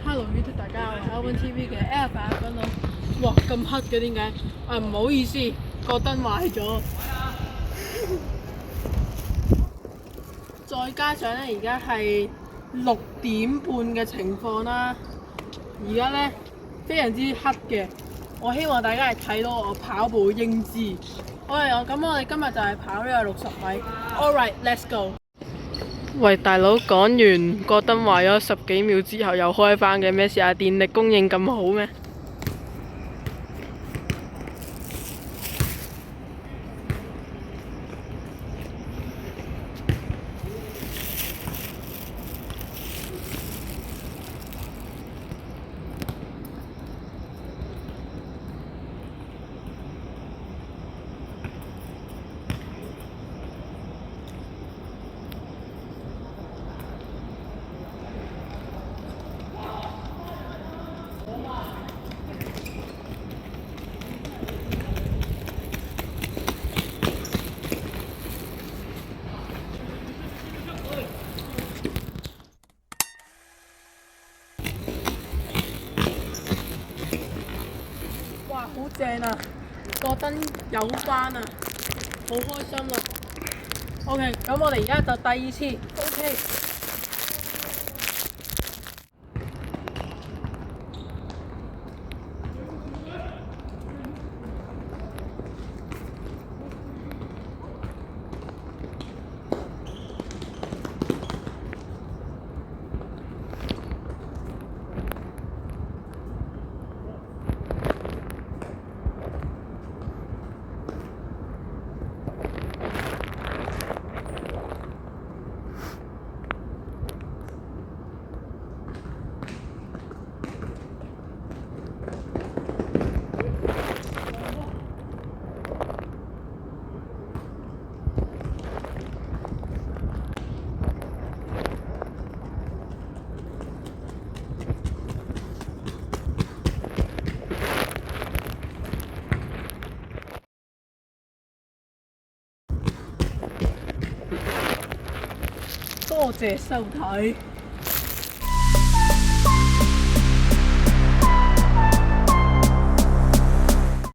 Hello YouTube 大家，我係 Open TV 嘅 Alpha 嗰度。哇，咁黑嘅點解？唔好意思，個燈壞咗。再加上咧，而家係6點半嘅情況啦。而家咧非常之黑嘅。我希望大家係睇到我跑步英姿。我哋今日就係跑呢個60米。Alright，let's go。喂，大佬，講完個燈壞咗10幾秒之後又開返嘅，咩事啊？電力供應咁好咩？哇，好正啊！個燈有返啊，好開心啊！OK，咁我哋而家就第2次。OK。多謝收睇。